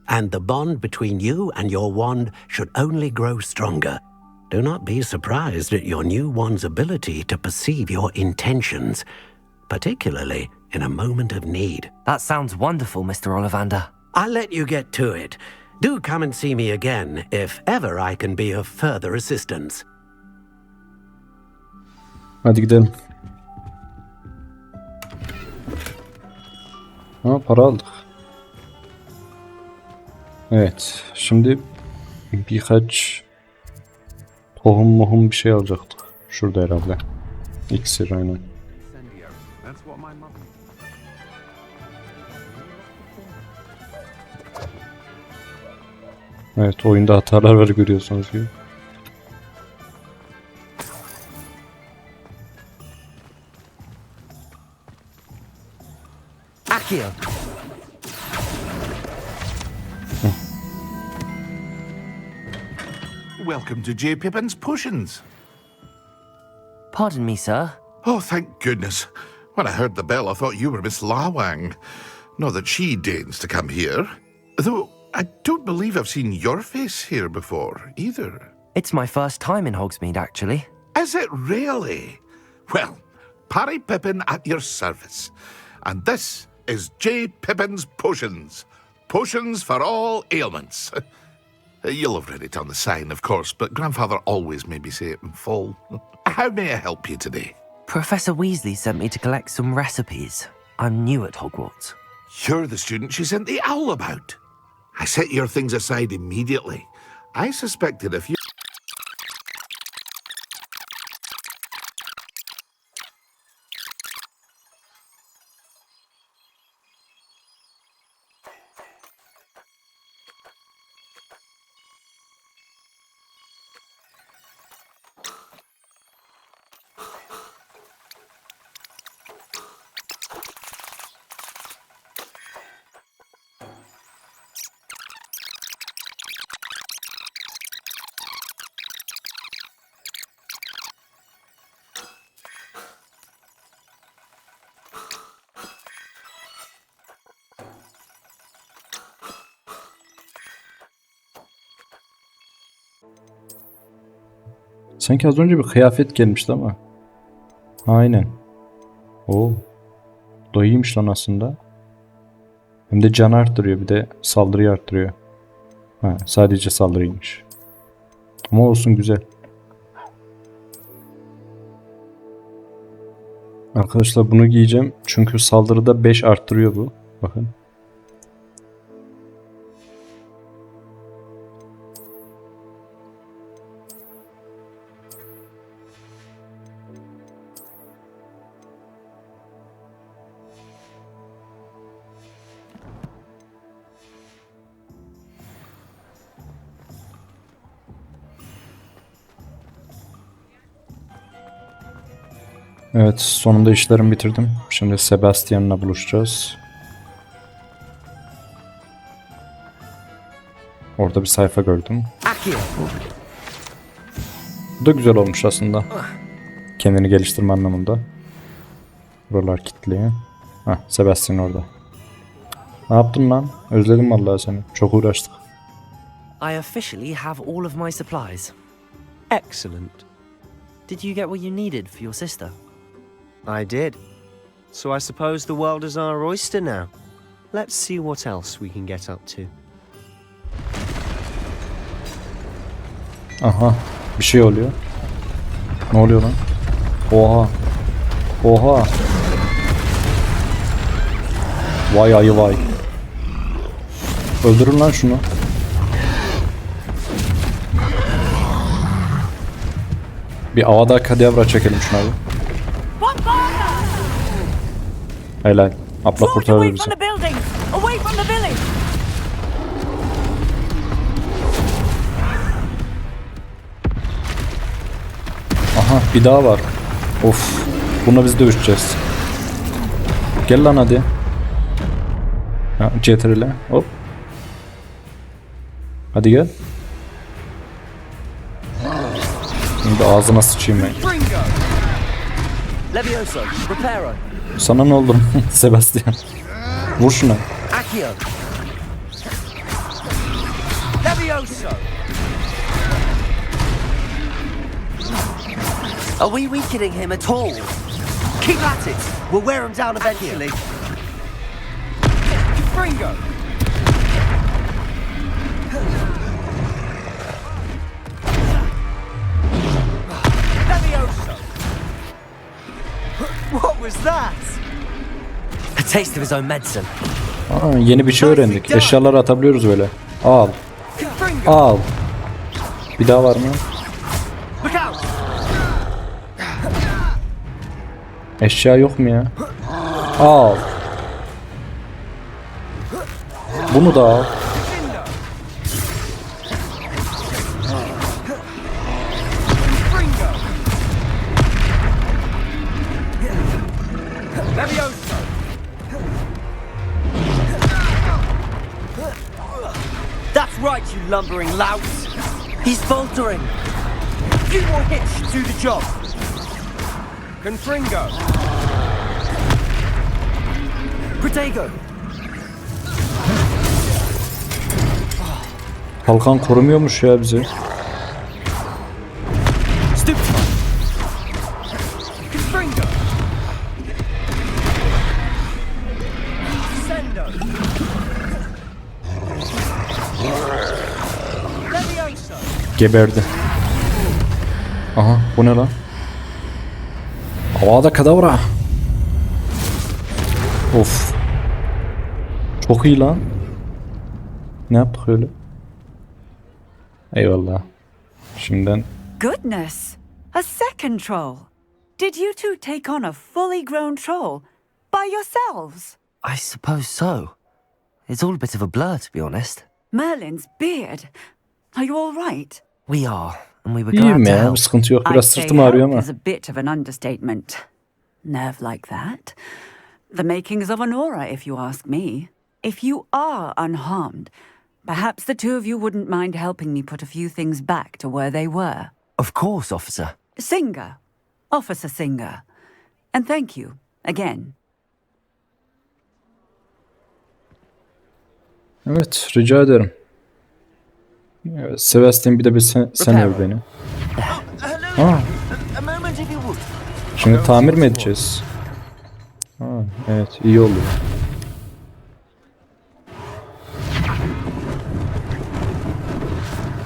And the bond between you and your wand should only grow stronger. Do not be surprised at your new wand's ability to perceive your intentions, particularly in a moment of need. That sounds wonderful, Mr. Ollivander. I'll let you get to it. Do come and see me again if ever I can be of further assistance. Hadi gidelim. Ha, para aldık. Evet. Şimdi birkaç tohum bir şey alacaktık. Şurada herhalde. İksir aynen. Evet, oyunda hatalar var, görüyorsunuz gibi. Accio. Welcome to J. Pippin's Potions. Pardon me, sir. Oh, thank goodness. When I heard the bell, I thought you were Miss Lawang. Not that she deigns to come here. Though I don't believe I've seen your face here before, either. It's my first time in Hogsmeade, actually. Is it really? Well, Parry Pippin at your service. And this is J. Pippin's Potions. Potions for all ailments. You'll have read it on the sign, of course, but Grandfather always made me say it in full. How may I help you today? Professor Weasley sent me to collect some recipes. I'm new at Hogwarts. You're the student she sent the owl about. I set your things aside immediately. I suspected if you... Sanki az önce bir kıyafet gelmişti ama. Aynen. Oo. Bu da iyiymiş lan aslında. Hem de canı arttırıyor, bir de saldırıyı arttırıyor. Ha, sadece saldırıymış. Ama olsun, güzel. Arkadaşlar bunu giyeceğim. Çünkü saldırıda 5 arttırıyor bu. Bakın. Evet, sonunda işlerimi bitirdim. Şimdi Sebastian'la buluşacağız. Orada bir sayfa gördüm. Bu da güzel olmuş aslında. Kendini geliştirme anlamında. Buralar kilitli. Hah, Sebastian orada. Ne yaptın lan? Özledim vallahi seni. Çok uğraştık. I officially have all of my supplies. Excellent. Did you get what you needed for your sister? I did. So I suppose the world is our oyster now. Let's see what else we can get up to. Aha, bir şey oluyor. Ne oluyor lan? Oha. Oha. Vay ayı vay. Öldürün lan şunu. Bir avada kadavra çekelim şuna bir. Helal. Abla kurtardı bizi. Aha bir daha var. Of. Bununla biz dövüşeceğiz. Gel lan hadi. Ha, CTRL'e. Hop. Hadi gel. Şimdi ağzına sıçayım ben. Levioso, Reparo. Sana ne oldu Sebastian? Vur şuna. Accio. Levioso. Are we weakening him at all? Keep at it. We'll wear him down eventually. Fringo. Levioso. What was that? A taste of his own medicine. Aa, yeni bir şey öğrendik. Eşyaları atabiliyoruz böyle. Al. Al. Bir daha var mı? Eşya yok mu ya? Al. Bunu da al. That's right, you lumbering louts. He's faltering. Few more hits to do the job. Confringo. Protego. Kalkan korumuyormuş ya bizi. Stupefy. Confringo. Sendo. Levioso. Geberdi. Aha bu ne lan? Havada kadavra. Of. Çok iyi lan. Ne yaptık öyle? Eyvallah. Şimdiden Goodness! A second troll! Did you two take on a fully grown troll by yourselves? I suppose so. It's all a bit of a blur, to be honest. Merlin's beard. Are you all right? We are, and we were iyiyim glad to ya. help. Bir sıkıntı yok. I'd Biraz say sırtım ağrıyor help ama. is a bit of an understatement. Nerve like that. The makings of an aura, if you ask me. If you are unharmed, perhaps the two of you wouldn't mind helping me put a few things back to where they were. Of course, officer. Singer. Officer Singer. And thank you, again. Evet, rica ederim. Evet, Sebastian bir de sen öv beni. Ha. A moment, if you would. Şimdi tamir mi edeceğiz? Ha, evet, iyi oldu.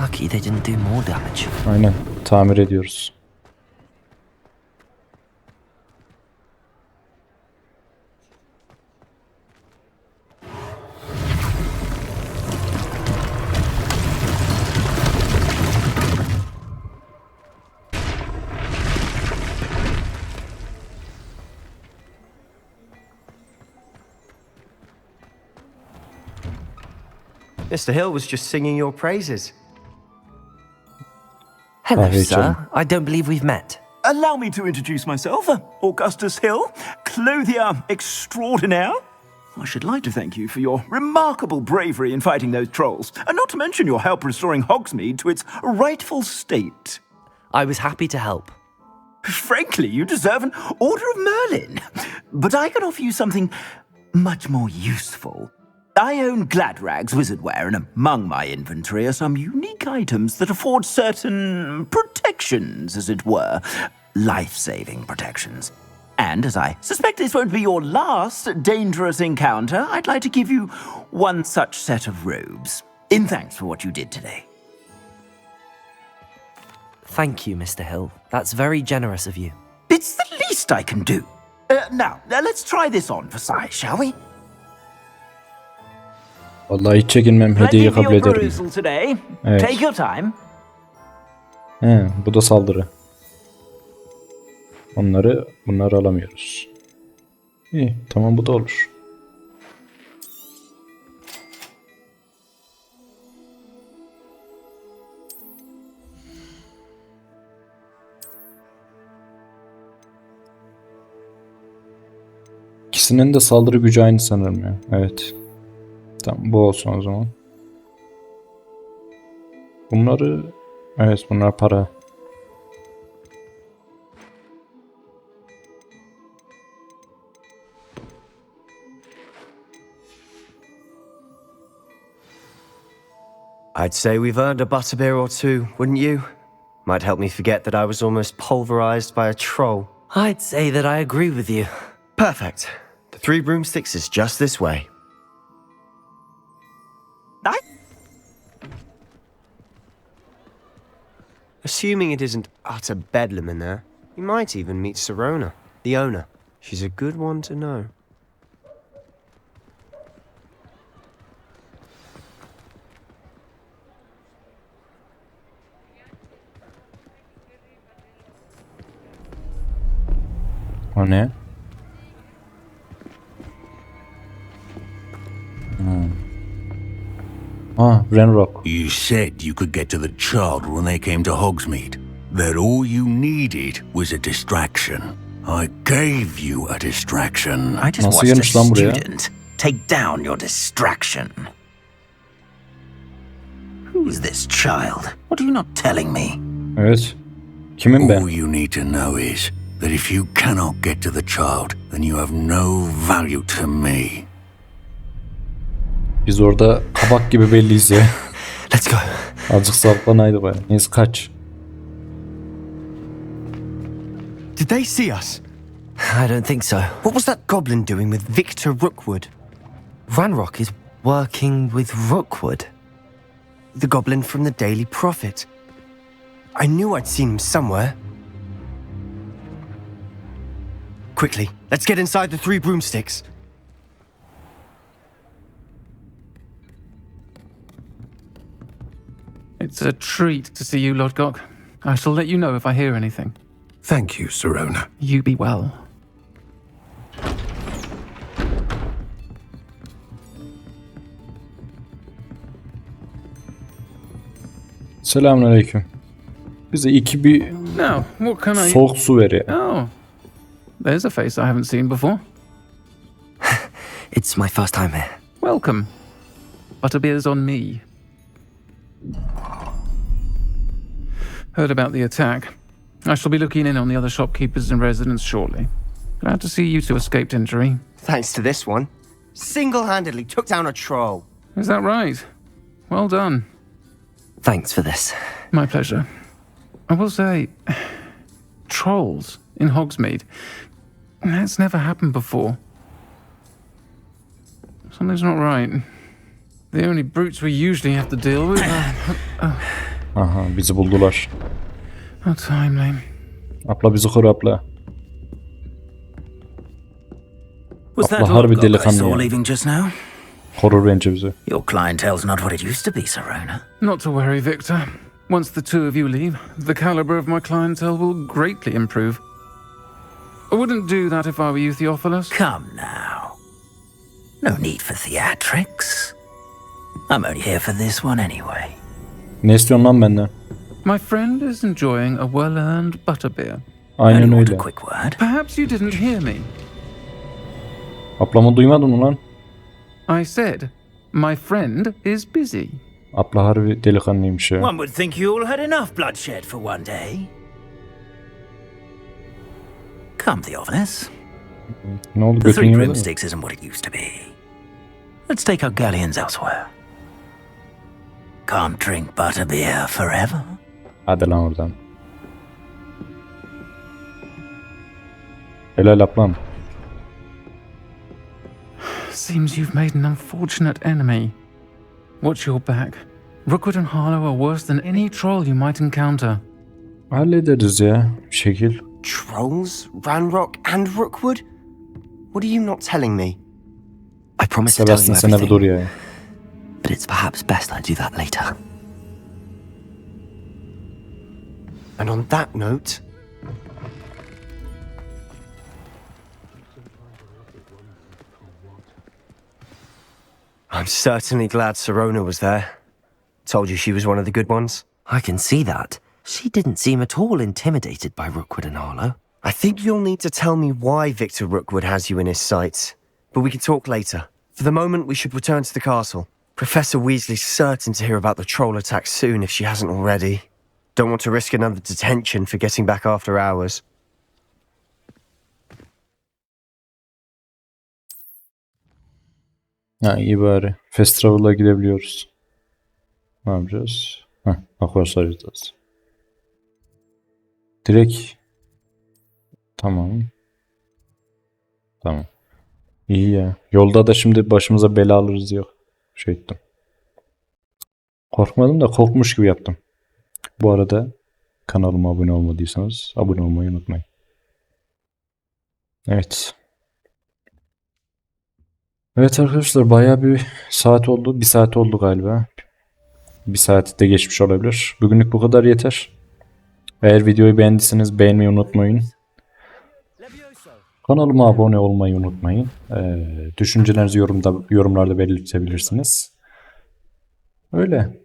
Lucky they didn't do more damage. Aynen, tamir ediyoruz. Mr. Hill was just singing your praises. Hello, Hey, sir. John. I don't believe we've met. Allow me to introduce myself, Augustus Hill, clothier extraordinaire. I should like to thank you for your remarkable bravery in fighting those trolls, and not to mention your help restoring Hogsmeade to its rightful state. I was happy to help. Frankly, you deserve an Order of Merlin. But I can offer you something much more useful. I own Gladrag's wizardware, and among my inventory are some unique items that afford certain protections, as it were. Life-saving protections. And as I suspect this won't be your last dangerous encounter, I'd like to give you one such set of robes, in thanks for what you did today. Thank you, Mr. Hill. That's very generous of you. It's the least I can do. Now, let's try this on for size, shall we? Vallahi hiç çekinmem, Plenty hediyeyi for kabul your ederim. perusal today. Evet. Take your time. Bu da saldırı. Bunları alamıyoruz. İyi, tamam, bu da olur. İkisinin de saldırı gücü aynı sanırım ya. Evet. Tamam, bu olsun o zaman. Bunlar para. I'd say we've earned a butterbeer or two, wouldn't you? Might help me forget that I was almost pulverized by a troll. I'd say that I agree with you. Perfect. The 3 broomsticks is just this way. Assuming it isn't utter bedlam in there, you might even meet Sirona, the owner. She's a good one to know. O ne? Renrock. You said you could get to the child when they came to Hogsmeade. That all you needed was a distraction. I gave you a distraction. I just watched a student take down your distraction. Who's this child? What are you not telling me? Evet. Kimim ben? All you need to know is that if you cannot get to the child, then you have no value to me. Biz orada kabak gibi belliyiz ya. Let's go. Azıcık salklanaydı baya. Neyse kaç. Did they see us? I don't think so. What was that goblin doing with Victor Rookwood? Ranrock is working with Rookwood. The goblin from the Daily Prophet. I knew I'd seen him somewhere. Quickly, let's get inside the 3 broomsticks. It's a treat to see you, Lodgok. I shall let you know if I hear anything. Thank you, Sirona. You be well. Selamünaleyküm. Bize bir Now, what can I... soğuk su ver ya. Oh, there's a face I haven't seen before. It's my first time here. Welcome. Butterbeer's on me. Heard about the attack. I shall be looking in on the other shopkeepers and residents shortly. Glad to see you two escaped injury. Thanks to this one. Single-handedly took down a troll. Is that right? Well done. Thanks for this. My pleasure. I will say, trolls in Hogsmeade. That's never happened before. Something's not right. The only brutes we usually have to deal with are... Aha, bizi buldular. How timely. Abla bizi koru abla. Was that Abla harbi Lodgok I delikanlı saw ya. leaving just now? Korur bence bizi. Your clientele's not what it used to be, Sirona. Not to worry, Victor. Once the 2 of you leave, the caliber of my clientele will greatly improve. I wouldn't do that if I were you, Theophilus. Come now. No need for theatrics. I'm only here for this one anyway. Ne istiyorsun lan benden? My friend is enjoying a well-earned butterbeer. Aynen öyle. Perhaps you didn't hear me. Ablamı duymadın mı lan? I said, my friend is busy. Abla harbi delikanlıymış ya. One would think you all had enough bloodshed for one day. Come, Theophilus. Ne oldu, The götün Three yemedi mi? Broomsticks isn't what it used to be. Let's take our galleons elsewhere. Can't drink butterbeer forever. Hadi lan oradan. Helal ablam. Seems you've made an unfortunate enemy. Watch your back. Rookwood and Harlow are worse than any troll you might encounter. Hallederiz ya bir şekil. Trolls? Ranrock and Rookwood? What are you not telling me? I promise to tell you Seversin sen bir dur everything, ya. but it's perhaps best I do that later. And on that note... I'm certainly glad Sirona was there. Told you she was one of the good ones. I can see that. She didn't seem at all intimidated by Rookwood and Harlow. I think you'll need to tell me why Victor Rookwood has you in his sights. But we can talk later. For the moment, we should return to the castle. Professor Weasley's certain to hear about the troll attack soon if she hasn't already. Don't want to risk another detention for getting back after hours. Ha iyi bari. Fast Travel'a gidebiliyoruz. Ne yapacağız? Hogwarts haritası. Direkt. Tamam. Tamam. İyi ya. Yolda da şimdi başımıza bela alırız yok. Şey ettim. Korkmadım da korkmuş gibi yaptım. Bu arada kanalıma abone olmadıysanız abone olmayı unutmayın. Evet. Evet arkadaşlar bayağı bir saat oldu. 1 saat oldu galiba. 1 saat de geçmiş olabilir. Bugünlük bu kadar yeter. Eğer videoyu beğendiyseniz beğenmeyi unutmayın. Kanalıma abone olmayı unutmayın. Düşüncelerinizi yorumlarda belirtebilirsiniz. Öyle.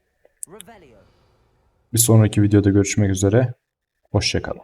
Bir sonraki videoda görüşmek üzere. Hoşça kalın.